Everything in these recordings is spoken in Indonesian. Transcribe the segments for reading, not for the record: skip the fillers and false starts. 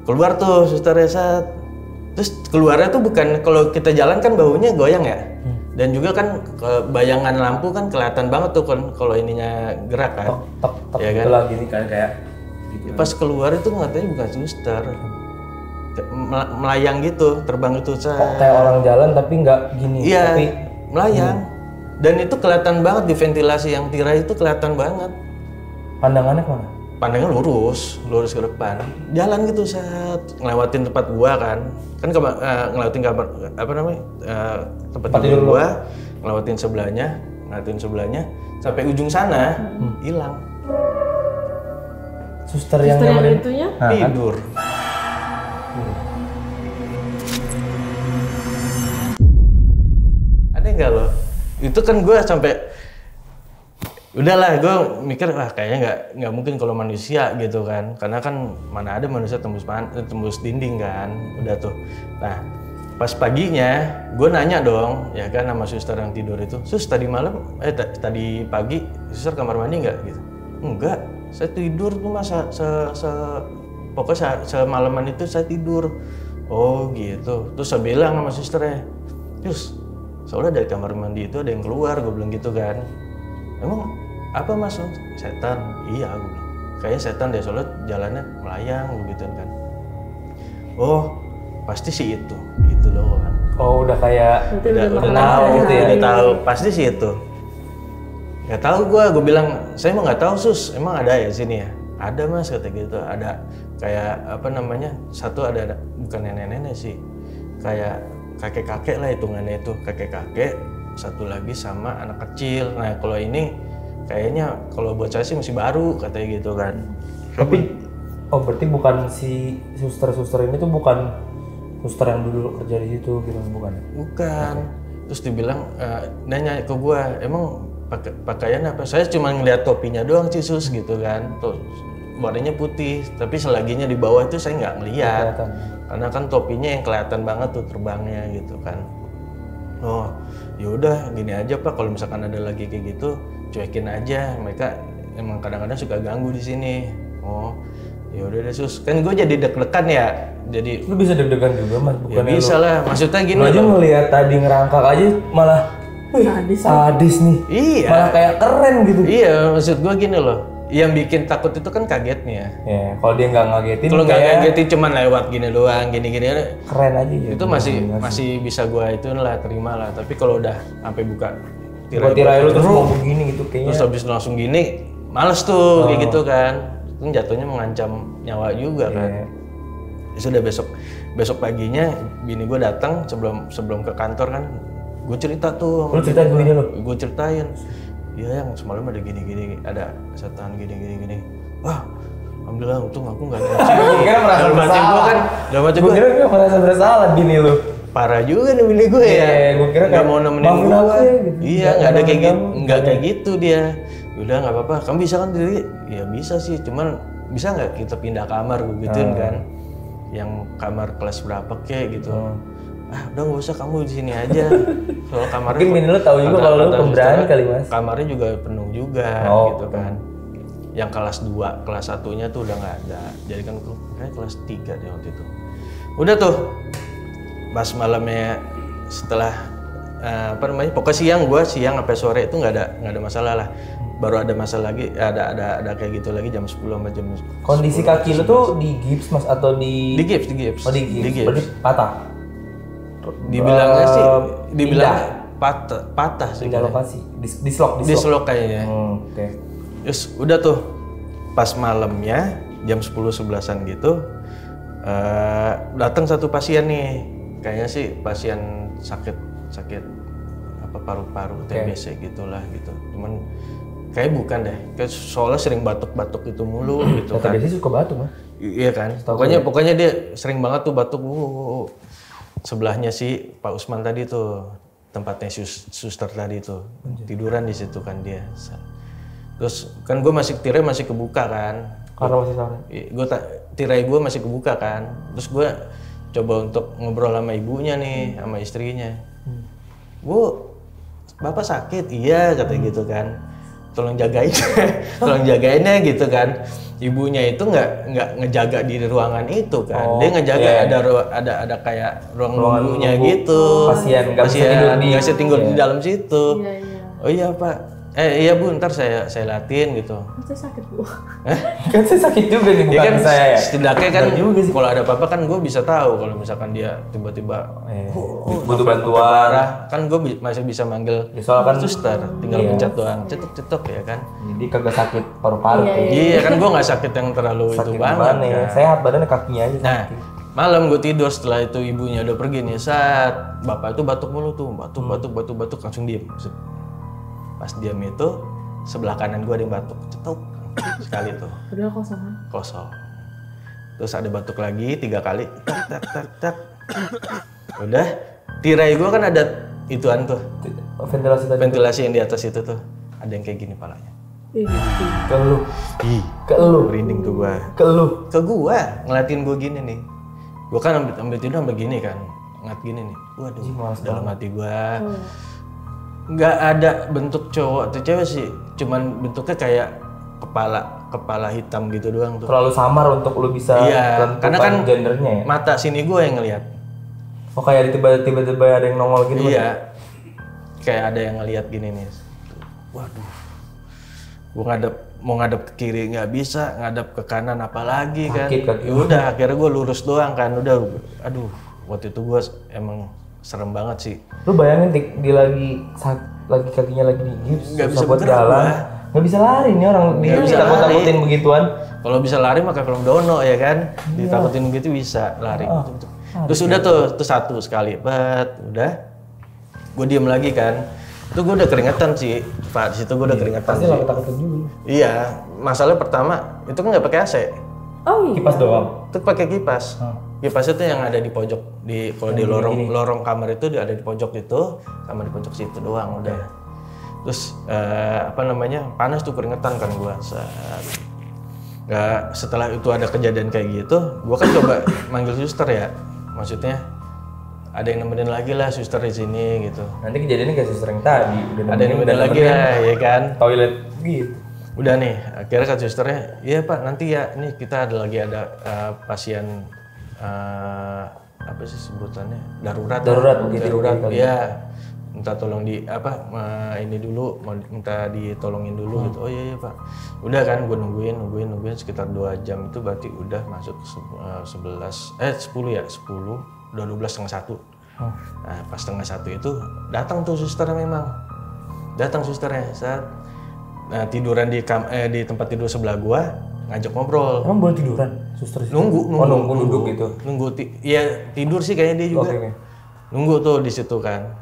Keluar tuh suster Esat. Terus keluarnya tuh bukan kalau kita jalan kan baunya goyang ya. Dan juga kan bayangan lampu kan kelihatan banget tuh kan kalau ininya gerak kan. Tek ya kan? itulah gini kan kayak gitu. Pas keluar itu katanya bukan suster. Melayang gitu, terbang itu. Kok kayak orang jalan tapi nggak gini, iya, tapi melayang. Dan itu kelihatan banget di ventilasi yang tirai itu kelihatan banget. pandangannya kemana? Pandangan lurus ke depan. Jalan gitu saat ngelewatin tempat gua kan ngelewatin kamar apa namanya tempat tidur gua, ngelewatin sebelahnya sampai ujung sana hilang. Suster yang nemenin itunya Tidur. Ada nggak lo? Itu kan gue sampai udahlah gue mikir kayaknya nggak mungkin kalau manusia gitu kan, karena kan mana ada manusia tembus dinding kan. Udah tuh. Nah pas paginya gue nanya dong ya kan sama suster yang tidur itu, sus tadi malam tadi pagi suster kamar mandi nggak gitu? Enggak, saya tidur tuh masa pokoknya semalaman itu saya tidur. Oh gitu. Terus saya bilang sama susternya, Yus, soalnya dari kamar mandi itu ada yang keluar, gue bilang gitu kan. Emang apa mas? Setan? Iya, gue bilang. Kayaknya setan deh, soalnya jalannya melayang, gue gituin kan. Oh, pasti sih itu, gitu doang. Oh udah kayak udah tahu gitu ya, udah tahu, pasti sih itu. Gak tahu gue bilang, saya emang nggak tahu sus, emang ada ya sini ya? Ada mas, kata gitu, ada kayak apa namanya, satu ada bukan nenek-nenek sih, kayak kakek-kakek lah hitungannya itu, kakek-kakek, satu lagi sama anak kecil. Nah kalau ini kayaknya kalau buat saya sih masih baru, katanya gitu kan. Tapi, berarti bukan si suster-suster ini tuh bukan suster yang dulu kerja di situ gitu, bukan? Bukan. Terus dibilang, nanya ke gua, emang pakaian apa? Saya cuma ngeliat topinya doang sih sus gitu kan. Tuh warnanya putih, tapi selaginya di bawah itu saya nggak ngeliat. Karena kan topinya yang kelihatan banget tuh terbangnya gitu kan. Oh, yaudah gini aja Pak, kalau misalkan ada lagi kayak gitu, cuekin aja. Mereka emang kadang-kadang suka ganggu di sini. Oh, yaudah deh sus. Kan gue jadi deg-degan ya. Jadi lu bisa deg-degan juga mas? Ya bisa lah. Maksudnya gini lu aja ngeliat tadi ngerangkak aja malah sadis nih. Iya. Malah kayak keren gitu. Iya, maksud gue gini loh. Yang bikin takut itu kan kagetnya. Ya, kalau dia nggak ngagetin. Kalau nggak ngagetin cuman lewat gini doang, gini-gini. Keren aja ya. Itu masih bisa gue itu lah, terima lah. Tapi kalau udah sampai buka tirai lu terus mau begini gitu kayaknya. Terus habis langsung gini, males tuh kayak gitu kan. Itu jatuhnya mengancam nyawa juga kan. Ya sudah besok paginya bini gue datang sebelum ke kantor kan. Gue cerita tuh. Lu ceritain ke bini lu? Gue ceritain. Iya yang semalam ada gini-gini, ada setan gini-gini. Wah, alhamdulillah untung aku nggak nyuci. Kira merasa bersalah. Gue kira nggak merasa bersalah bini lu. Parah juga nih bini gue ya. Gue kira nggak mau nemenin gue. Gitu. Iya nggak ada kayak gitu, nggak kayak gitu dia. Udah nggak apa-apa, kamu bisa kan diri? Ya bisa sih, cuman bisa nggak kita pindah kamar gue gituin kan? Yang kamar kelas berapa kek gitu. Udah nggak usah, kamu di sini aja. Soal kamarnya mungkin bini lu tahu juga kalau lu pemberani kali mas. Kamarnya juga penuh juga gitu kan. Yang kelas 2, kelas 1-nya tuh udah nggak ada. Jadi kan kayak kelas 3 deh waktu itu. Udah tuh pas malamnya setelah pokoknya siang sampai sore itu nggak ada masalah lah. Baru ada masalah lagi, ada kayak gitu lagi jam 10 sama jam 10. Kondisi kaki lu tuh di gips mas atau di gips? Oh di gips. Berarti patah. Dibilangnya sih patah sih. Pindah lokasi. Dislok kayaknya. Oke. Terus udah tuh pas malamnya jam 10-11an gitu datang satu pasien nih. Kayaknya sih pasien sakit apa paru-paru TBC gitulah gitu. Cuman kayak bukan deh. Kayak soalnya sering batuk-batuk itu mulu gitu kan. TBC suka batuk mah. Iya kan. Pokoknya dia sering banget tuh batuk. Sebelahnya si Pak Usman tadi tuh, tempatnya suster tadi tuh, tiduran di situ kan dia. Terus kan gue tirai masih kebuka kan. Karena masih sore. Tirai gue masih kebuka kan. Terus gue coba untuk ngobrol sama ibunya nih, sama istrinya. Bu, bapak sakit? Iya katanya gitu kan. tolong jagain, tolong jagainnya gitu kan. Ibunya itu nggak ngejaga di ruangan itu kan, dia ngejaga ada kayak ruang nunggunya gitu. Pasien nggak bisa tidur di dalam situ. Iya, iya. Oh iya Pak, iya Bu, ntar saya latin gitu. Saya sakit Bu. Kan saya sakit juga nih, bukan kan saya ya. setidaknya kan kalau ada apa-apa kan gue bisa tahu kalau misalkan dia tiba-tiba butuh bantuan. parah, kan gue masih bisa manggil soalnya kan suster, tinggal pencet doang, cetuk ya kan. Jadi kagak sakit paru-paru. Iya kan, gue nggak sakit yang terlalu itu banget kan. Sehat, badannya kakinya aja. Nah, malam gue tidur setelah itu ibunya udah pergi nih, saat bapak itu batuk mulu tuh, batuk langsung diem. Pas diam itu sebelah kanan gue ada yang batuk, cetuk sekali tuh. Udah kosong kan? Kosong. Terus ada batuk lagi 3 kali, tak. Udah, tirai gue kan ada ituan tuh, Ventilasi tadi. ventilasi yang di atas itu tuh, ada yang kayak gini palanya. Ke lu. Ih, Ke lu. merinding tuh gue. Ke lu. Ke gue, ngeliatin gue gini nih. Gue kan ambil tidur sampai gini kan, ngeliat gini nih. Waduh, dalam hati gue. Nggak ada bentuk cowok atau cewek sih, cuman bentuknya kayak kepala hitam gitu doang tuh. Terlalu samar untuk lu bisa Iya, karena kan gendernya ya. mata sini gue yang ngelihat. Oh, kayak tiba-tiba ada yang nongol gitu. Iya, kayak ada yang ngelihat gini nih. Waduh, gue mau ngadep ke kiri nggak bisa, ngadep ke kanan apalagi kan. Ya udah, akhirnya gue lurus doang kan. Udah, aduh, waktu itu gue emang serem banget sih. Lu bayangin dia lagi kakinya lagi di gips, Nggak bisa buat bergerak jalan, nggak bisa lari nih orang, dia bisa takutin begituan. Kalau bisa lari mah kayak film Dono ya kan, ditakutin gitu bisa lari. Terus udah tuh satu sekali, udah, gue diem lagi kan. Itu gue udah keringetan sih, Pak. Di situ gue udah keringetan. Pasti lah ketakutan juga. Iya, masalah pertama itu kan nggak pakai AC. Oh iya. Kipas doang. Itu pakai kipas. Kipas itu yang ada di pojok, kalau di lorong kamar itu ada di pojok itu, sama di pojok situ doang udah. Terus panas tuh, keringetan kan gua. Setelah itu ada kejadian kayak gitu, gua kan coba manggil suster ya. Maksudnya ada yang nemenin lagi lah suster di sini gitu. Nanti kejadiannya kayak suster yang tadi, Ada yang nemenin lagi lah ya kan. Toilet gitu. Udah nih, akhirnya kata susternya, iya Pak nanti ya, nih kita ada pasien apa sih sebutannya, darurat ya, minta tolong ini dulu, minta ditolongin dulu gitu. Oh iya Pak, udah kan gue nungguin sekitar 2 jam itu berarti udah masuk 10 ya, 10 udah 12:30. Nah pas 12:30 itu datang tuh susternya saat tiduran di tempat tidur sebelah gua, ngajak ngobrol. Emang boleh tiduran suster? Nunggu Duduk gitu. Iya tidur sih kayaknya dia juga. Okay. Nunggu tuh di situ kan.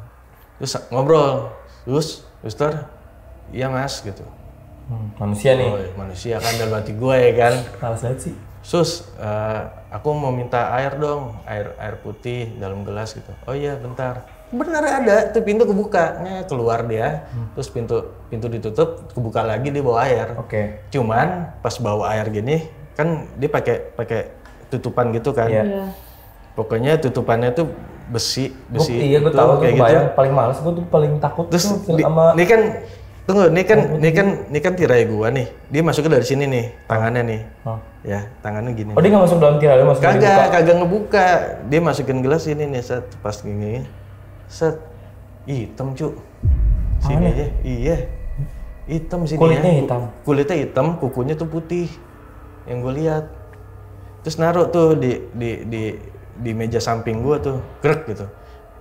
Terus ngobrol. Terus, suster, iya Mas gitu. Manusia nih. Oh, manusia kan dalam hati gua ya kan. Males banget sih. Sus, aku mau minta air dong, air putih dalam gelas gitu. Oh iya bentar. Bener ada, tuh pintu kebuka, keluar dia, terus pintu ditutup, kebuka lagi dia bawa air. Oke. Cuman pas bawa air gini, kan dia pakai tutupan gitu kan. Iya. Pokoknya tutupannya tuh besi. Iya, gue tahu tuh, kayak gitu. Paling males, gue tuh paling takut Terus tuh sama. ini kan tirai gua nih. Dia masuknya dari sini nih, tangannya nih. Ya, tangannya gini. Oh, dia nggak masuk dalam tirai, dia masuk Kagak ngebuka. Dia masukin gelas ini nih, pas gini. Hitam cu. Sini aja. Iya. Hitam sini. Kulitnya hitam. Kulitnya hitam, kukunya tuh putih. Yang gue lihat. Terus naruh tuh di meja samping gua tuh, gerak gitu.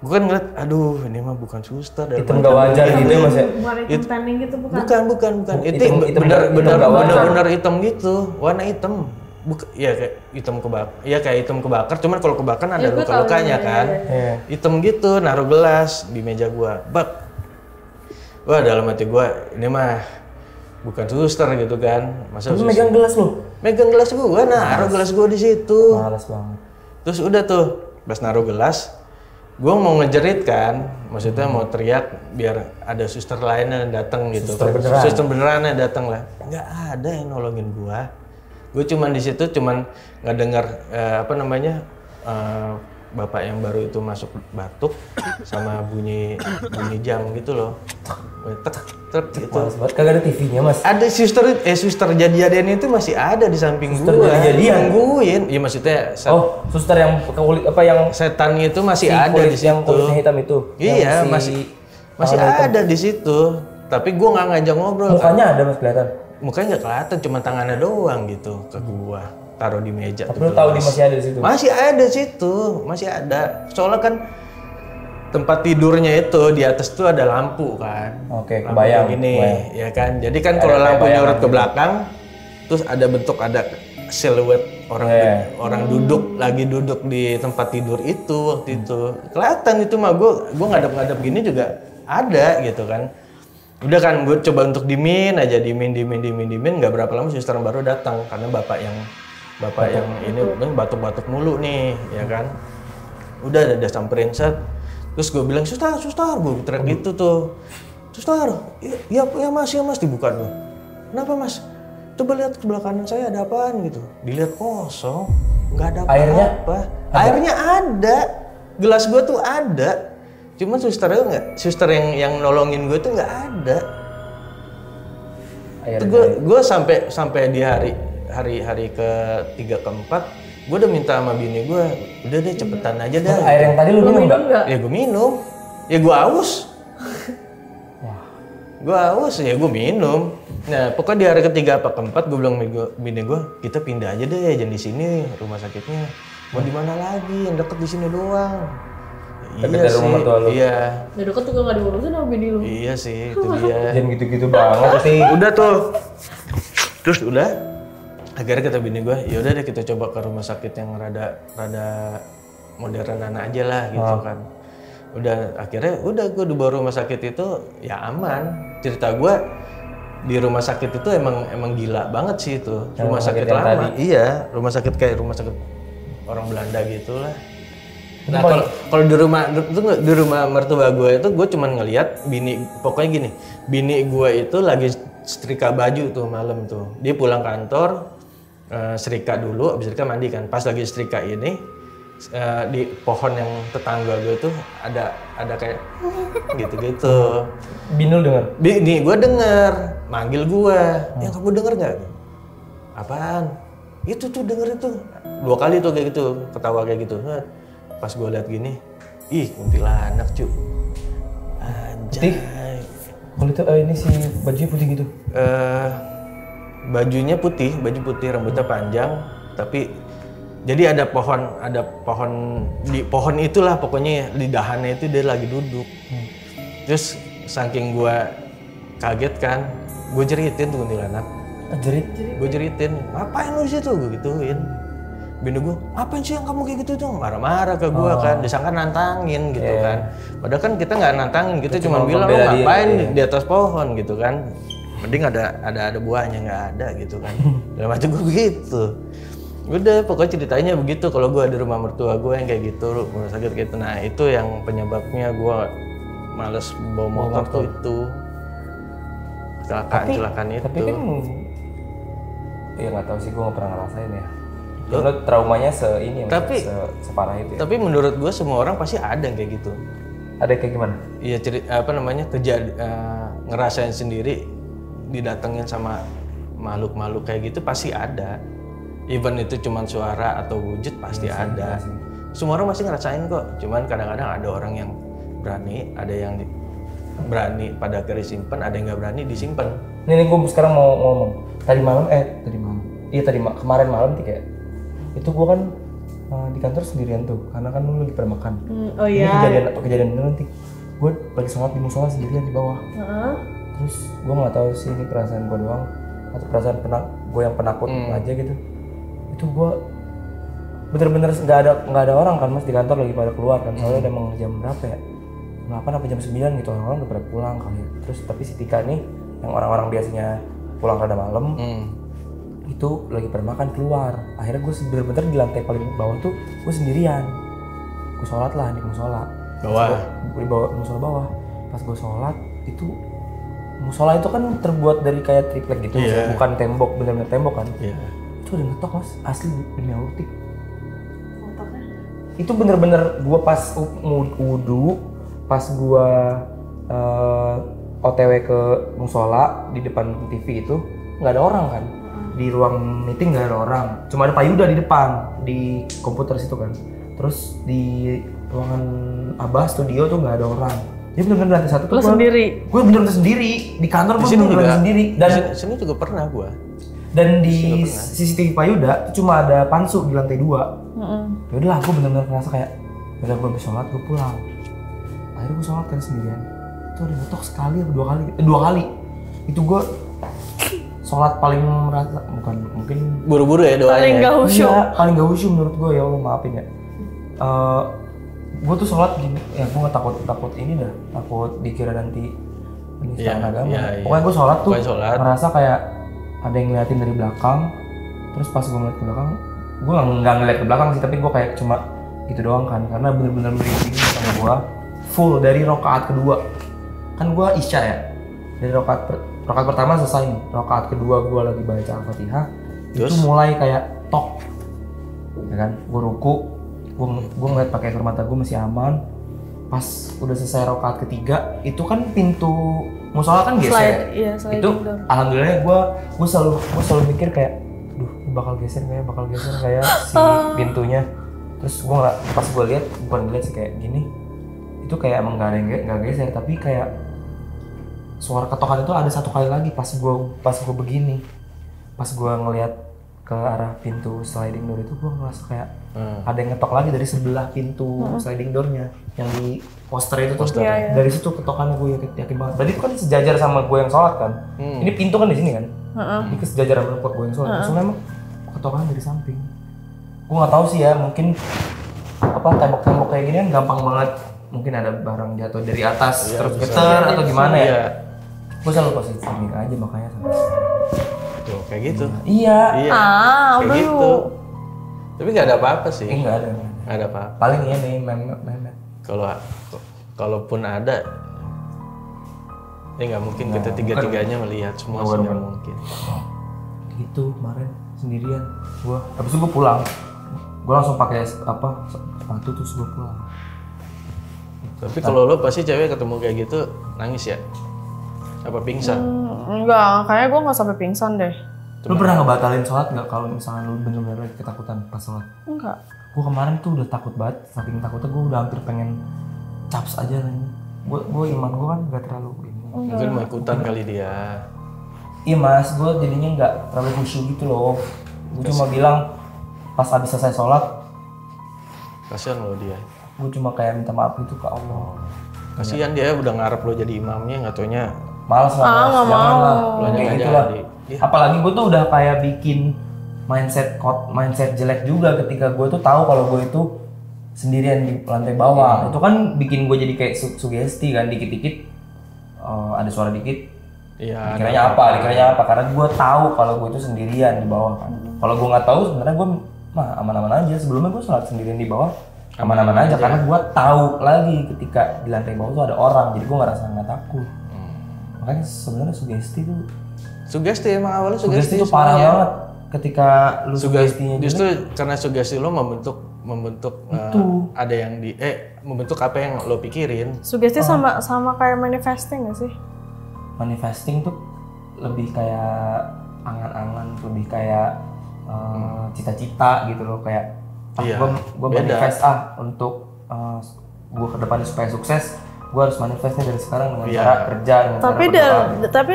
Gue kan ngeliat, aduh ini mah bukan suster. Hitam gak wajar gitu ya Mas ya? Bukan hitam tanning gitu bukan? Bukan. Itu benar hitam gitu, warna hitam. Ya kayak hitam kebakar, cuman kalau kebakar ada luka-lukanya kan. Hitam gitu, naruh gelas di meja gua. Wah dalam hati gua, ini mah bukan suster gitu kan. Masa lu megang gelas lu? Megang gelas gua, naruh gelas gua di situ. Males banget. Terus udah tuh, pas naruh gelas, gua mau ngejerit kan, maksudnya mau teriak biar ada suster lainnya datang gitu. Suster beneran datang lah. Nggak ada yang nolongin gua. Gue cuman di situ nggak dengar bapak yang baru itu masuk batuk sama bunyi jam gitu loh. Tek gitu. Males banget, kagak ada TV-nya mas. Ada suster jadi-jadian itu masih ada di samping Suster gua. jadi-jadian? Nungguin. Iya maksudnya Oh, suster yang kulit apa yang setan itu masih si ada kulit di situ. yang kulitnya hitam itu. Iya, Yang masih ada di situ. Tapi gua nggak ngajak ngobrol. Mukanya ada mas kelihatan. Mukanya nggak kelihatan, cuma tangannya doang gitu ke gua. Taruh di meja. Tapi tuh lu tahu dia gelas. masih ada di situ. Masih ada situ, masih ada. Soalnya kan tempat tidurnya itu di atas tuh ada lampu kan. Oke, Lampu kebayang, kayak gini, kebayang. ya kan. Jadi kan Ada kalau kayak lampu bayangan nyorot ke gitu. belakang, terus ada bentuk ada siluet orang Iya. orang duduk lagi duduk di tempat tidur itu waktu itu. Kelihatan itu mah gua ngadep-ngadep gini juga ada gitu kan. Udah kan gue coba untuk dimin aja dimin nggak berapa lama suster baru datang karena bapak yang ini batuk-batuk mulu nih ya kan. Udah samperin set. Terus gue bilang, suster, gue teriak gitu tuh. Suster, ya mas dibuka tuh. Kenapa mas? Coba lihat ke belakang saya ada apaan gitu. Dilihat kosong, nggak ada apa-apa. Airnya ada, gelas gue tuh ada. Cuma susternya nggak, suster yang nolongin gue tuh nggak ada. Gue sampai di hari ke-3 ke-4 gue udah minta sama bini gue, udah deh cepetan aja dah. Air yang tadi lu minum nggak? Ya gue minum, ya gue aus. Gue aus ya gue minum. Nah pokoknya di hari ke-3 apa ke-4 gue bilang bini gue, kita pindah aja deh, jangan di sini rumah sakitnya. Mau di mana lagi? Yang deket di sini doang. Iya sih, iya. Ya deket juga nggak diurusin sama bini lu. Iya sih, itu dia. Jangan gitu-gitu banget sih. Udah tuh, terus udah. Akhirnya kata bini gue, yaudah deh kita coba ke rumah sakit yang rada modernan aja lah gitu kan. Udah akhirnya gue dibawa rumah sakit itu ya aman. Cerita gue di rumah sakit itu emang gila banget sih itu. Rumah sakit lama. Tadi. Iya, rumah sakit kayak rumah sakit orang Belanda gitulah. Nah kalau di rumah mertua gue itu gue cuman ngelihat pokoknya gini, bini gue itu lagi setrika baju tuh malam tuh. Dia pulang kantor, setrika dulu, abis setrika mandi kan. Pas lagi setrika ini di pohon yang tetangga gue tuh ada kayak gitu-gitu. Binul denger? Bini gue denger, manggil gue. Yang kamu denger nggak? Apaan? Itu tuh denger itu 2 kali tuh kayak gitu, ketawa kayak gitu. Pas gue liat gini, ih kuntilanak cu. Anjay. Kalau itu ini si bajunya putih gitu? Bajunya putih, baju putih, rambutnya panjang, tapi jadi ada pohon di pohon itulah pokoknya di dahannya itu dia lagi duduk. Terus saking gue kaget kan, gue jeritin tuh kuntilanak. Gue jeritin, ngapain lu di situ? Gue gituin. Bini gue, apaan sih yang kamu kayak gitu tuh? Marah-marah ke gue kan, disangka nantangin gitu kan. Padahal kan kita nggak nantangin, kita cuma bilang lu ngapain di atas pohon gitu kan. Mending ada buahnya, nggak ada gitu kan. Dalam hati gue begitu. Udah pokoknya ceritanya begitu kalau gue di rumah mertua gue yang kayak gitu, rumah sakit gitu. Nah itu yang penyebabnya gue males bawa motor tuh itu. Kecelakaan itu. Tapi kan, ya nggak tahu sih, gue nggak pernah ngerasain ya. Lo traumanya separah itu ya? Tapi menurut gue semua orang pasti ada yang kayak gitu. Ada kayak gimana? Iya ngerasain sendiri didatengin sama makhluk-makhluk kayak gitu pasti ada. Even itu cuma suara atau wujud pasti ada. Semua orang pasti ngerasain kok. Cuman kadang-kadang ada orang yang berani, ada yang berani pada akhirnya simpen, ada yang nggak berani disimpan. Ini gue sekarang mau ngomong. Kemarin malam tuh kayak itu gue kan di kantor sendirian tuh, karena kan lu lagi pada makan. Oh iya. Ini kejadian bener nanti. Gue lagi sholat di musola sendirian di bawah. Terus gue nggak tahu sih ini perasaan gue doang atau perasaan gue yang penakut aja gitu. Itu gue bener-bener nggak ada orang kan mas di kantor lagi pada keluar kan. Soalnya udah mau jam berapa ya? 8 apa jam 9 gitu, orang-orang udah pada pulang kali. Terus tapi si Tika nih yang orang-orang biasanya pulang rada malam. Itu lagi pada makan keluar. Akhirnya gue bener-bener di lantai paling bawah tuh gue sendirian. Gue sholat lah di musola. Di musola bawah. Pas gue sholat itu musola itu kan terbuat dari kayak triplek gitu, bukan tembok, bener-bener tembok kan. Itu udah ngetok mas, asli demi Allah. itu bener-bener gue pas wudu, pas gue OTW ke musola di depan TV itu nggak ada orang kan, di ruang meeting nggak ada orang, cuma ada Pak Yuda di depan di komputer situ kan, terus di ruangan Abah studio tuh nggak ada orang. Jadi bener-bener lantai satu tuh gue bener-bener sendiri di kantor, gue bener-bener sendiri. Dan di sini juga pernah gue. Dan di CCTV Pak Yuda cuma ada pansu di lantai 2. Ya udahlah, gue bener-bener ngerasa kayak udah gue habis sholat, gue pulang. Akhirnya gue sholat kan sendirian. Itu ada ngetok sekali atau 2 kali. Itu gue sholat paling merasa, bukan mungkin buru-buru ya doanya. Paling gak khusyuk. Iya, paling gak khusyuk menurut gue, ya Allah maafin ya. Gue tuh sholat gini, ya gue gak takut ini dah, takut dikira nanti penistaan agama. Pokoknya gue sholat tuh ngerasa kayak ada yang ngeliatin dari belakang. Terus pas gue ngeliat ke belakang, gue nggak ngeliat ke belakang sih, tapi gue kayak cuma gitu doang kan, karena bener-bener merinding sama gue full dari rakaat kedua. Kan gue isya ya, dari rakaat pertama selesai nih, rakaat kedua gue lagi baca Al-Fatihah, itu mulai kayak tok, ya kan? Gue ruku, gue ngeliat pakai air mata gue masih aman. Pas udah selesai rakaat ketiga, itu kan pintu musola kan geser. Itu alhamdulillah gue selalu mikir kayak, duh bakal geser kayak si pintunya. Terus gue pas gue lihat, bukan ngeliat sih kayak gini, itu kayak emang nggak geser, tapi kayak suara ketokan itu ada 1 kali lagi pas gue begini, pas gue ngelihat ke arah pintu sliding door itu, gue ngerasa kayak ada yang ngetok lagi dari sebelah pintu sliding doornya yang di poster itu tuh. Dari situ ketokannya gue yakin banget. Berarti itu kan sejajar sama gue yang sholat kan. Ini pintu kan di sini kan. Ini sejajar sama gue yang sholat. Terus memang ketokannya dari samping. Gue nggak tahu sih ya, mungkin apa tembok-tembok kayak gini kan gampang banget. Mungkin ada barang jatuh dari atas terus getar atau gimana ya. Gue selalu positif thinking aja makanya sama. Tuh, kayak gitu. Iya. Kayak gitu. Tapi nggak ada apa-apa sih. Nggak ada apa-apa. Paling ini memet. Kalaupun ada, ya nggak mungkin kita tiga-tiganya melihat semua sih, nggak mungkin. Gitu kemarin sendirian. Habis itu gue pulang. Gue langsung pakai sepatu terus gue pulang. Tapi kalau lo pasti cewek ketemu kayak gitu nangis ya? Apa pingsan? Enggak, kayaknya gue nggak sampai pingsan deh. Lu pernah ngebatalin sholat nggak kalau misalnya lu bener-bener lagi ketakutan pas sholat? Enggak. Gue kemarin tuh udah takut banget, saking takutnya gue udah hampir pengen caps aja nih. Gue iman gue kan nggak terlalu ini. Mungkin mau ikutan kali dia. Iya mas, gue jadinya nggak terlalu khusyuk gitu loh. Gue cuma bilang pas habis selesai sholat, kasihan lo dia. Gue cuma kayak minta maaf gitu ke Allah. Kasihan dia udah ngarep lo jadi imamnya, nggak taunya. Males lah, nggak jangan mau. lah, Banyak kayak aja gitu lah. Ya. Apalagi gue tuh udah kayak bikin mindset jelek juga ketika gue tuh tahu kalau gue itu sendirian di lantai bawah. Itu kan bikin gue jadi kayak sugesti kan, dikit-dikit ada suara dikit. Iya. Dikiranya apa? Karena gue tahu kalau gue itu sendirian di bawah kan. Kalau gue nggak tahu sebenarnya gue aman-aman aja. Sebelumnya gue sholat sendirian di bawah aman-aman aja karena gue tahu lagi ketika di lantai bawah tuh ada orang, jadi gue nggak takut. Makanya sebenarnya sugesti emang awalnya sugesti itu parah banget ketika lu sugestinya justru karena sugesti lo membentuk ada yang membentuk apa yang lo pikirin. Sugesti sama kayak manifesting nggak sih? Manifesting tuh lebih kayak angan-angan, lebih kayak cita-cita gitu loh, kayak gue manifest untuk gue ke depannya supaya sukses. Gue harus manifestnya dari sekarang dengan cara kerja, dengan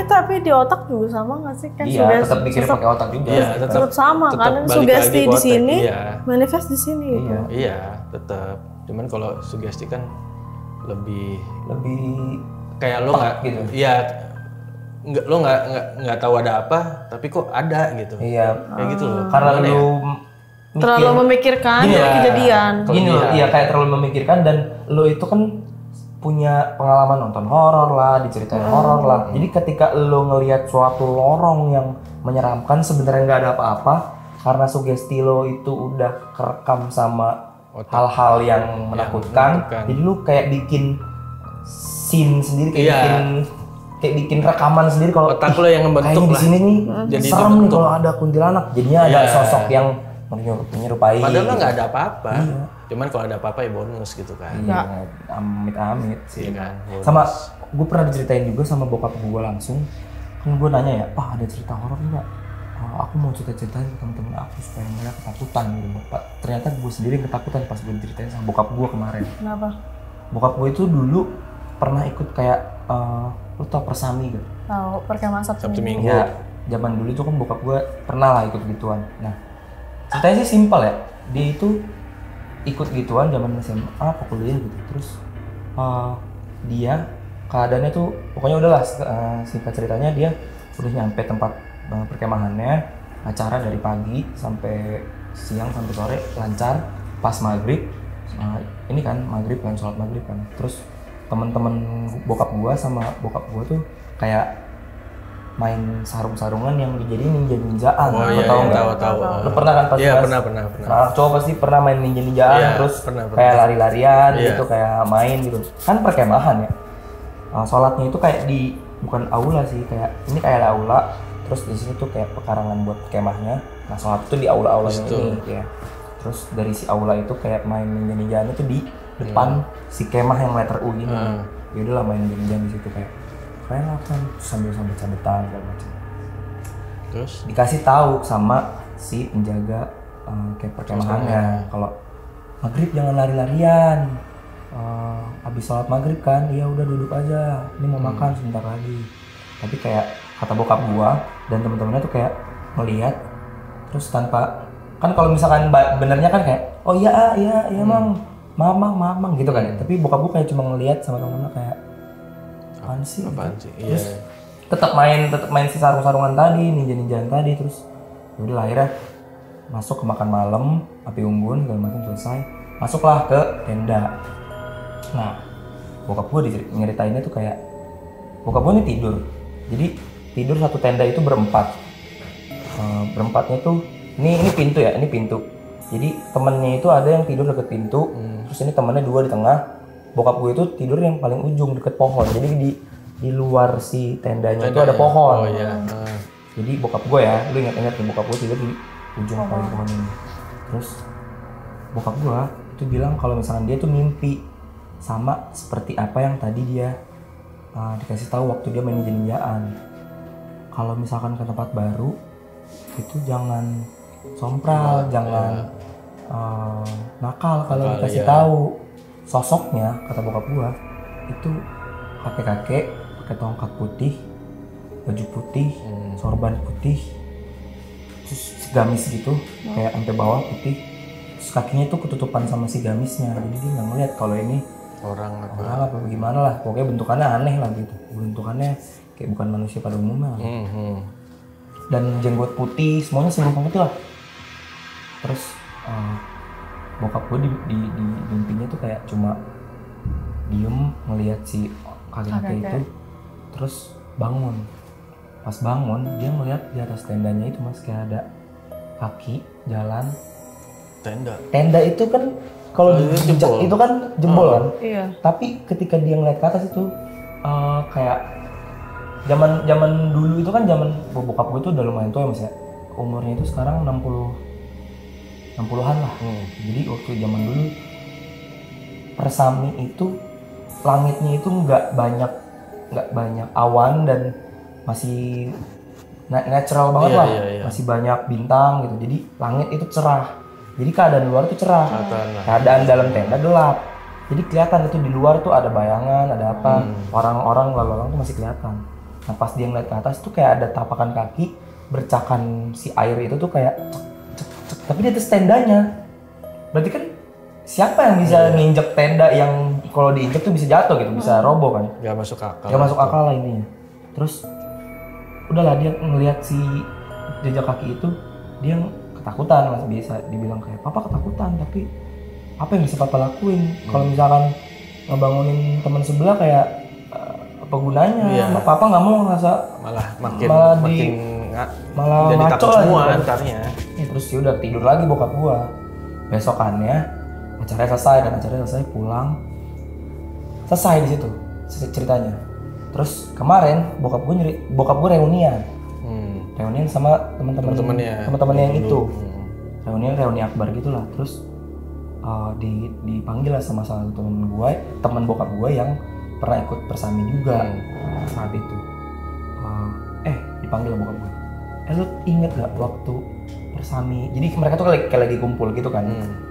tapi di otak juga sama nggak sih kan? Iya, tetap mikir pakai otak juga. Iya, tetap sama kan? Sugesti di sini, manifest di sini. Iya, tetap. Cuman kalau sugesti kan lebih kayak lo nggak gitu. Iya, lo nggak tahu ada apa, tapi kok ada gitu. Iya, kayak gitu loh. Karena lo terlalu memikirkan kejadian. Gini loh, iya kayak terlalu memikirkan dan lo itu kan punya pengalaman nonton horor lah, diceritain horor lah. Jadi ketika lo ngelihat suatu lorong yang menyeramkan sebenarnya nggak ada apa-apa, karena sugesti lo itu udah kerekam sama hal-hal yang menakutkan. Jadi lo kayak bikin scene sendiri, kayak bikin rekaman sendiri kalau otak lo yang membentuk kayaknya di sini nih jadi serem nih kalau ada kuntilanak. Jadinya ada sosok yang menyerupai. Padahal gitu. nggak ada apa-apa. Iya. Cuman kalau ada apa-apa ya bonus gitu kan. Iya, amit-amit sih. Iya kan. Bonus. Sama gue pernah diceritain juga sama bokap gue langsung. Kan gue nanya ya, Pak ada cerita horor nggak? Aku mau cerita-ceritain ke teman-teman aku supaya mereka ketakutan gitu. Pak, ternyata gue sendiri ketakutan pas gue diceritain sama bokap gue kemarin. Kenapa? Bokap gue itu dulu pernah ikut kayak, lo tau Persami gak? Tahu, perkemahan Sabtu Minggu. Ya, zaman dulu itu kan bokap gue pernah lah ikut gituan. Nah, ceritanya sih simpel ya. Dia itu ikut gituan zaman SMA apa kuliah gitu. Terus dia keadaannya tuh pokoknya udahlah, singkat ceritanya dia udah nyampe tempat perkemahannya, acara dari pagi sampai siang sampai sore lancar. Pas maghrib, ini kan maghrib kan, sholat maghrib kan. Terus teman-teman bokap gua sama bokap gua tuh kayak main sarung-sarungan yang dijadiin ninja-ninjaan. Oh iya, tahu. Lu pernah kan pasti? Iya, pernah. pernah. Cowok pasti pernah main ninja-ninjaan, Iya, terus pernah. kayak lari-larian gitu, kayak main gitu. Kan perkemahan ya. Sholatnya itu kayak di bukan aula sih, kayak ini kayak aula. Terus di sini tuh kayak pekarangan buat kemahnya. Nah, sholat itu di aula-aulanya ini ya. Terus dari si aula itu kayak main ninja-ninjaan itu di depan si kemah yang letter U ini. Ya udahlah main ninja-ninjaan di situ kayak keren lah kan, sambil cabetan segala macam. Terus dikasih tahu sama si penjaga kayak perkemahannya kalau maghrib jangan lari-larian. Habis sholat maghrib kan, ya udah duduk aja. Ini mau makan sebentar lagi. Tapi kayak kata bokap gua dan teman-temannya tuh kayak ngelihat terus tanpa kan kalau misalkan benernya kan kayak oh iya mang mamang gitu kan ya. Tapi bokap gua kayak cuma ngelihat sama teman-temannya kayak apaan sih? Iya. Terus tetap main si sarung-sarungan tadi, ninja-ninjaan tadi. Terus udah akhirnya masuk ke makan malam, api unggun segala macam selesai. Masuklah ke tenda. Nah, bokap gua nyeritainnya tuh kayak bokap gua ini tidur. Jadi tidur satu tenda itu berempat. Berempatnya tuh ini pintu ya, ini pintu. Jadi temennya itu ada yang tidur deket pintu, terus ini temennya dua di tengah. Bokap gue itu tidur yang paling ujung deket pohon. Jadi di luar si tendanya itu ada pohon. Oh iya. Jadi bokap gue ya, lu ingat-ingat nih bokap gue tidur di ujung paling pohon ini. Terus bokap gue itu bilang kalau misalkan dia tuh mimpi sama seperti apa yang tadi dia dikasih tahu waktu dia main ninja-ninjaan. Kalau misalkan ke tempat baru itu jangan sompral, jangan nakal kalau dikasih tahu. Sosoknya kata bokap gua itu kakek-kakek pakai tongkat putih, baju putih, sorban putih, terus gamis gitu kayak sampai bawah putih, terus kakinya itu ketutupan sama si gamisnya. Jadi dia nggak ngeliat kalau ini orang apa gimana lah, pokoknya bentukannya aneh lah gitu, bentukannya kayak bukan manusia pada umumnya. Dan jenggot putih, semuanya seluruh putih lah. Terus bokap gue di mimpinya tuh kayak cuma diem ngelihat si kakek itu, terus bangun. Pas bangun dia ngeliat di atas tendanya itu mas kayak ada kaki jalan. Tenda itu kan kalau dijejak itu kan jebol kan. Iya. Tapi ketika dia ngeliat ke atas itu kayak zaman dulu itu kan zaman bokap gue itu udah lumayan tua ya mas ya. Umurnya itu sekarang 60-an lah. Jadi waktu zaman dulu Persami itu langitnya itu nggak banyak awan dan masih natural banget lah. Masih banyak bintang gitu. Jadi langit itu cerah. Jadi keadaan luar itu cerah. Keadaan dalam tenda gelap. Jadi kelihatan itu di luar tuh ada bayangan, ada apa. Orang-orang lalu-lalang tuh masih kelihatan. Nah pas dia ngeliat ke atas tuh kayak ada tapakan kaki bercakan si air itu tuh kayak cek. Tapi di atas tendanya. Berarti kan siapa yang bisa nginjek tenda yang kalau diinjek tuh bisa jatuh gitu, bisa roboh kan? Gak masuk akal. Gak masuk akal lah intinya. Terus udahlah dia ngelihat si jejak kaki itu, dia ketakutan, masih bisa dibilang kayak papa ketakutan, tapi apa yang bisa papa lakuin? Kalau misalkan ngebangunin teman sebelah kayak apa gunanya? Papa nggak mau ngerasa malah jadi ngaco takut semua gitu. Antarnya. Ya, terus dia udah tidur lagi bokap gua. Besokannya acaranya selesai pulang. Selesai di situ ceritanya. Terus kemarin bokap gua reunian. Reunian sama teman-temannya yang itu. reuni akbar gitulah. Terus dipanggil lah sama salah satu teman bokap gue yang pernah ikut persami juga saat itu. Dipanggil lah bokap gue. Lu inget gak waktu persami? Jadi mereka tuh kayak lagi kumpul gitu kan,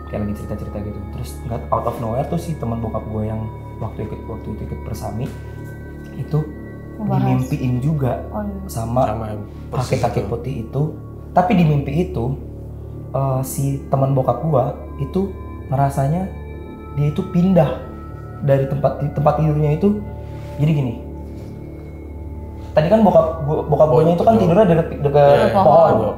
kayak lagi cerita-cerita gitu. Terus nggak out of nowhere tuh si teman bokap gue yang waktu itu ikut persami itu dimimpiin juga sama kakek-kakek putih itu. Tapi di mimpi itu si teman bokap gue itu ngerasanya dia itu pindah dari tempat tidurnya itu. Jadi gini, tadi kan bokap gue itu kan tidurnya deket pohon.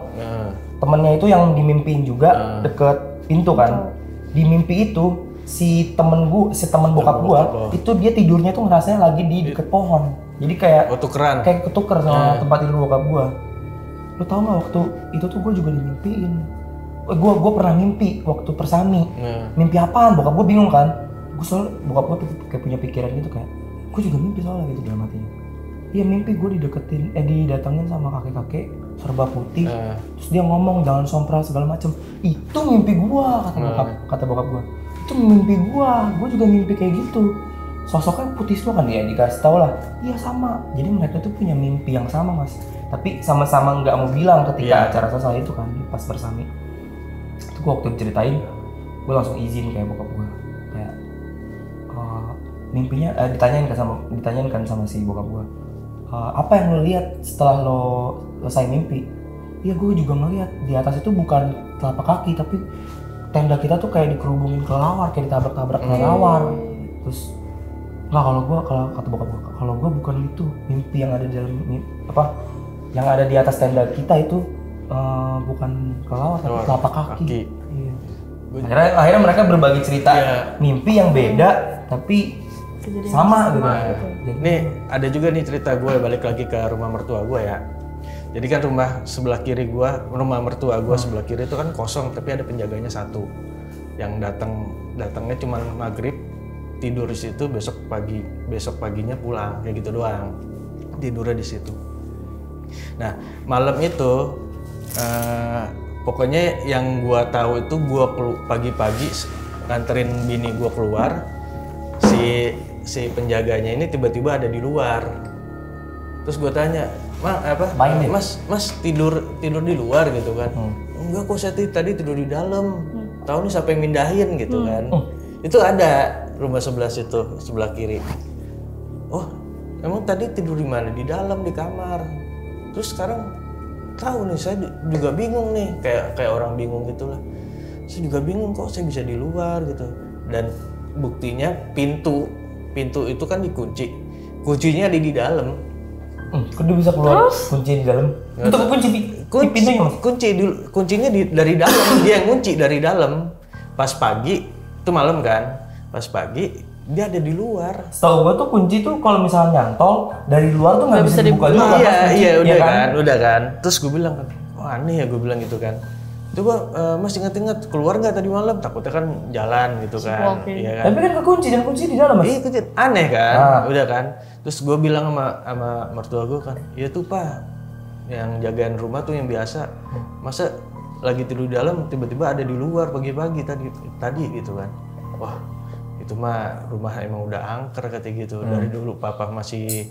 Temennya itu yang dimimpiin juga deket pintu kan. Di mimpi itu si temen bokap gue itu dia tidurnya tuh ngerasanya lagi di deket pohon. Jadi kayak ketuker sama tempat tidur bokap gue. Lo tau gak waktu itu tuh gue juga dimimpiin. Gue pernah mimpi waktu persami. Mimpi apaan? Bokap gue bingung kan. Gue soalnya bokap gue kayak punya pikiran gitu kayak, gue juga mimpi soalnya gitu dalam hatinya. Iya mimpi gue didatengin sama kakek-kakek serba putih. Terus dia ngomong jangan sompral segala macem. Itu mimpi gue kata bokap gue. Itu mimpi gue juga mimpi kayak gitu. Sosoknya putih semua kan ya, dikasih tau lah. Iya sama. Jadi mereka tuh punya mimpi yang sama mas. Tapi sama-sama nggak mau bilang ketika acara sosial itu kan pas bersami. Itu gue waktu diceritain, gue langsung izin kayak bokap gue. Kayak mimpinya ditanyain kan sama si bokap gue. Apa yang lo lihat setelah lo selesai mimpi? Iya gue juga ngeliat di atas itu bukan telapak kaki tapi tenda kita tuh kayak dikerubungin kelelawar, kayak ditabrak-tabrak kelelawar. Terus nggak, kalau kata bokap gue, kalau gue bukan itu mimpi yang ada di dalam yang ada di atas tenda kita itu bukan kelelawar tapi telapak kaki. Iya. Akhirnya mereka berbagi cerita mimpi yang beda tapi sama gitu. Nih ada juga nih cerita gue balik lagi ke rumah mertua gue ya. Jadi kan rumah mertua gue sebelah kiri itu kan kosong tapi ada penjaganya satu yang datangnya cuma maghrib, tidur di situ, besok paginya pulang kayak gitu doang, tidurnya di situ. Nah malam itu pokoknya yang gue tahu itu gue pagi-pagi nganterin bini gue keluar, si penjaganya ini tiba-tiba ada di luar. Terus gue tanya, mas tidur di luar gitu kan? Enggak kok, saya tadi tidur di dalam. Tahu nih siapa yang mindahin gitu kan? Itu ada rumah sebelah kiri. Oh, emang tadi tidur di mana? Di dalam, di kamar. Terus sekarang tahu nih, saya juga bingung nih, kayak orang bingung gitulah. Saya juga bingung kok saya bisa di luar gitu. Dan buktinya pintu itu kan dikunci, kuncinya ada di dalam. Kok dia bisa keluar kunci di dalam? Itu pintunya mas? Kuncinya dari dalam, dia yang kunci dari dalam. Pas pagi, itu malam kan, pas pagi dia ada di luar. Setahu gua tuh kunci tuh kalau misalnya nyantol dari luar tuh nggak bisa dibuka juga. Iya udah kan. Terus gue bilang kan, wah aneh ya, gue bilang gitu kan. Coba mas ingat keluar nggak tadi malam? Takutnya kan jalan gitu kan. Iya kan? Tapi kan kekunci dan kunci di dalam mas. Iya kunci, aneh kan, udah kan. Terus gue bilang sama mertua gue kan, iya tuh pak, yang jagain rumah tuh yang biasa. Masa lagi tidur di dalam tiba-tiba ada di luar pagi-pagi tadi gitu kan. Wah itu mah rumah emang udah angker kata gitu. Dari dulu papa masih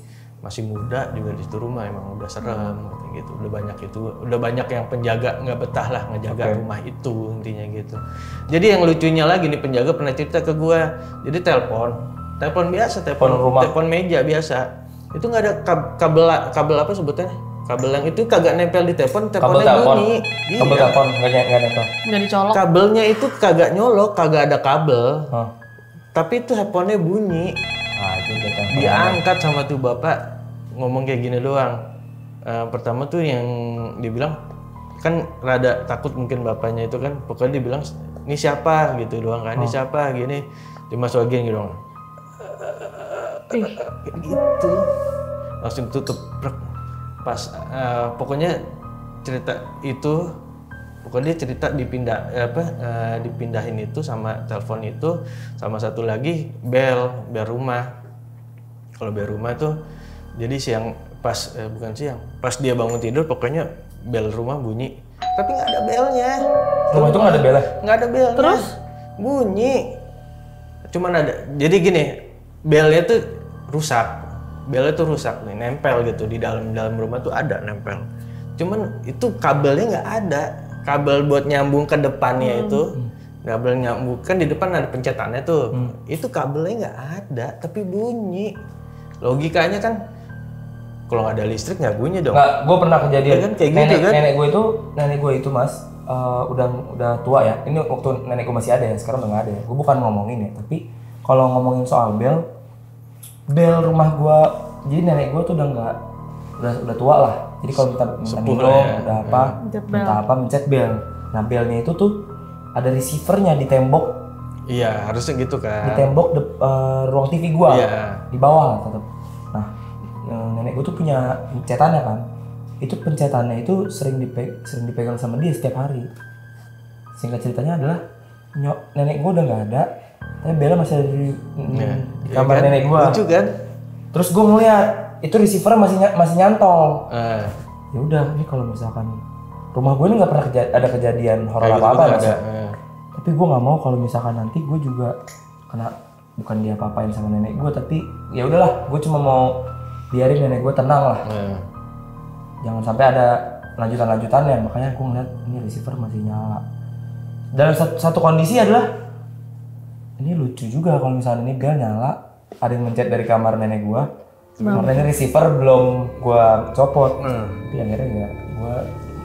muda juga di situ rumah emang udah serem gitu. Udah banyak yang penjaga nggak betah lah ngejaga rumah itu intinya gitu. Jadi yang lucunya lagi nih, penjaga pernah cerita ke gue. Jadi telepon biasa, telepon meja biasa. Itu nggak ada kabel apa sebutnya? Kabel yang itu kagak nempel di teleponnya bunyi. Kabel telepon nggak nempel. Nggak dicolok. Kabelnya itu kagak nyolok, kagak ada kabel. Tapi itu handphonenya bunyi. Diangkat sama tuh bapak, ngomong kayak gini doang. Pertama tuh yang dibilang kan rada takut mungkin bapaknya itu kan, pokoknya dibilang ini siapa gitu doang kan, ini siapa gini, dimasukin gitu doang. Gitu langsung tutup. Pas pokoknya cerita itu, pokoknya dia cerita dipindahin itu sama telepon itu sama satu lagi bel rumah. Kalau bel rumah tuh jadi pas dia bangun tidur pokoknya bel rumah bunyi tapi nggak ada belnya. Rumah itu nggak ada belnya? Nggak ada belnya. Terus? Bunyi. Cuman ada. Jadi gini, belnya tuh rusak. Belnya tuh rusak nih, nempel gitu di dalam rumah tuh ada nempel. Cuman itu kabelnya nggak ada. Kabel buat nyambung ke depannya itu. Kabel nyambung kan di depan ada pencetannya tuh. Itu kabelnya nggak ada, tapi bunyi. Logikanya kan kalau nggak ada listrik nggak bunyi dong. Nggak, gue pernah kejadian. Ya kan kayak gitu kan. Nenek gue itu mas, udah tua ya. Ini waktu nenek gue masih ada ya, sekarang udah nggak ada ya. Gue bukan ngomongin ya, tapi kalau ngomongin soal bel rumah gue, jadi nenek gue tuh udah tua lah. Jadi kalau minta minum, minta apa, mencet bel. Nah belnya itu tuh ada receivernya di tembok. Iya, harusnya gitu kan. Di tembok ruang TV gua. Iya. Di bawah lah tetap. Nah, nenek gua tuh punya pencetannya kan. Itu pencetannya itu sering dipegang sama dia setiap hari. Singkat ceritanya adalah nenek gua udah nggak ada, tapi Bella masih ada di kamar nenek gua. Lucu kan? Terus gua ngeliat itu receivernya masih nyantol. Ya udah, ini kalau misalkan rumah gue ini nggak pernah ada kejadian horor apa-apa gitu, tapi gue nggak mau kalau misalkan nanti gue juga kena, bukan dia apa-apain sama nenek gue, tapi ya udahlah, gue cuma mau biarin nenek gue tenang lah, jangan sampai ada lanjutannya. Makanya gue ngeliat ini receiver masih nyala. Dalam satu kondisi adalah ini lucu juga kalau misalnya ini bel nyala, ada yang mencet dari kamar nenek gue, karena ini receiver belum gue copot, tapi akhirnya ya gue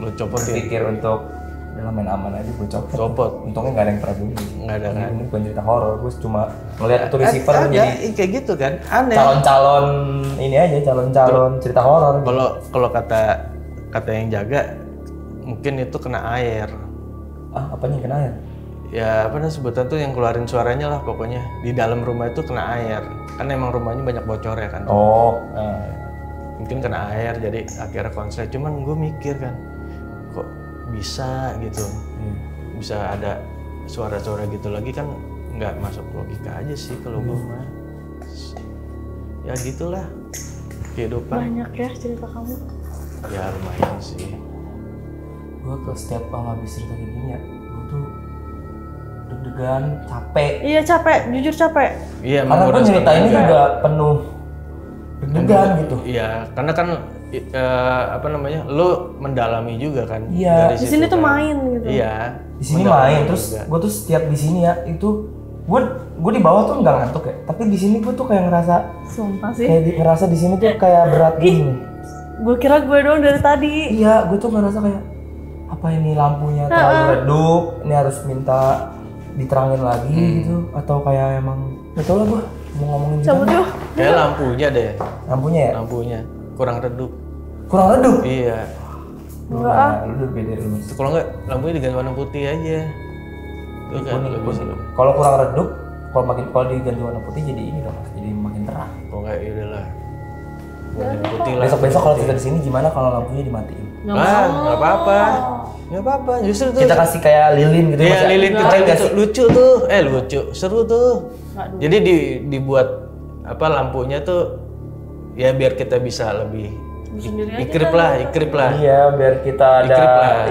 berpikir untuk dalam main aman aja gue copot. Untungnya nggak ada yang pernah bunyi. Nggak ada kan? Ini bukan cerita horor, gue cuma ngeliat itu receiver jadi kayak gitu kan, aneh. Calon ini aja, calon cerita horor. Kalau kata yang jaga, mungkin itu kena air. Apanya kena air? Ya apa namanya sebutan tuh yang keluarin suaranya lah pokoknya. Di dalam rumah itu kena air, kan emang rumahnya banyak bocor ya kan. Mungkin kena air jadi akhirnya konslet. Cuman gue mikir kan, kok bisa gitu, bisa ada suara-suara gitu lagi kan, nggak masuk logika aja sih kalau gue mah. Ya gitulah kehidupan. Banyak ya cerita kamu. Ya lumayan sih. Gue tuh setiap habis cerita kayak gini ya, gue tuh deg-degan, capek. Iya capek, jujur capek. Iya. Karena gue ceritainnya juga penuh deg-degan gitu. Iya, karena kan apa namanya, lo mendalami juga kan. Iya. Di sini tuh main gitu. Iya. Di sini main, terus gue tuh setiap di sini ya itu gue di bawah tuh nggak ngantuk ya, tapi di sini gue tuh kayak ngerasa. Sumpah sih. Kayak ngerasa di sini tuh kayak berat gini. Gue kira gue doang dari tadi. Iya, gue tuh ngerasa kayak apa ini lampunya terlalu redup, ini harus minta diterangin lagi gitu, atau kayak emang betul lah gue mau ngomongin cabut yuk. Kayak lampunya deh. Lampunya ya? Lampunya kurang redup. Kurang redup? Iya. Nah, lu udah beda dulu. Kalau enggak lampunya diganti warna putih aja. Itu kan lebih seru. Kalau kurang redup, kalau diganti warna putih jadi ini dong, jadi makin terang. Kalau enggak ya udahlah. Warna putih lah. Besok kalau kita di sini gimana kalau lampunya dimatiin? Nggak apa-apa. Nggak apa-apa. Justru tuh kita kasih kayak lilin gitu. Iya, lilin kecil gitu. Lucu tuh. Lucu. Seru tuh. Jadi dibuat apa lampunya tuh ya biar kita bisa lebih ikrip lah. Iya, biar kita ada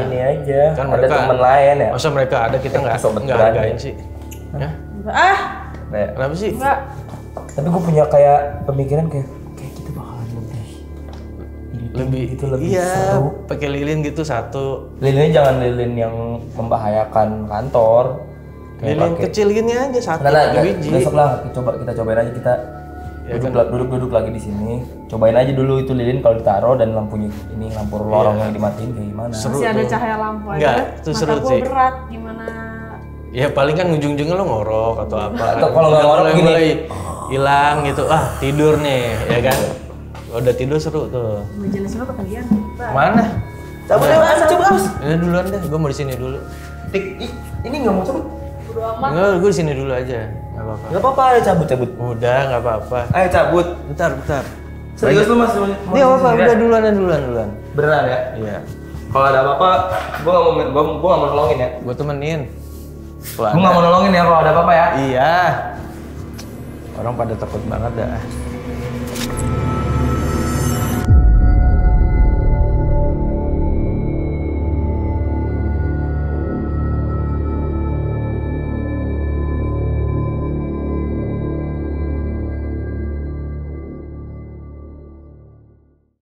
ini aja. Kan ada teman lain ya. Masa mereka ada kita nggak hargain sih? Ya? Kenapa sih? Enggak. Tapi gue punya kayak pemikiran kayak kita bakalan lebih iya, seru. Pakai lilin gitu satu. Lilinnya jangan lilin yang membahayakan kantor. Lilin kecil gini aja satu biji. Besok lah kita cobain aja, kita ya duduk lagi di sini. Cobain aja dulu itu lilin kalau ditaruh dan lampunya ini lampu lorong yang dimatiin kayak gimana. Seru masih ada cahaya lampu aja. Enggak, itu seru sih. Berat gimana? Ya paling kan ujung-ujungnya lo ngorok atau apa. Atau kalau nggak ngorok gini hilang gitu. Tidur nih, ya kan. Udah tidur seru tuh. Jelas apa kalian? Mana? Cabut. Ini duluan deh, gue mau di sini dulu. Ini nggak mau cabut. Enggak, gue di sini dulu aja. Enggak apa-apa. Enggak apa-apa, ayo cabut. Udah, enggak apa-apa. Ayo cabut. Bentar. Serius lu Mas? Iya, apa-apa. Udah duluan. Beneran ya? Iya. Kalau ada apa-apa, gua enggak mau nolongin ya. Gua temenin. Gua enggak mau nolongin ya kalau ada apa-apa ya. Iya. Orang pada takut banget dah.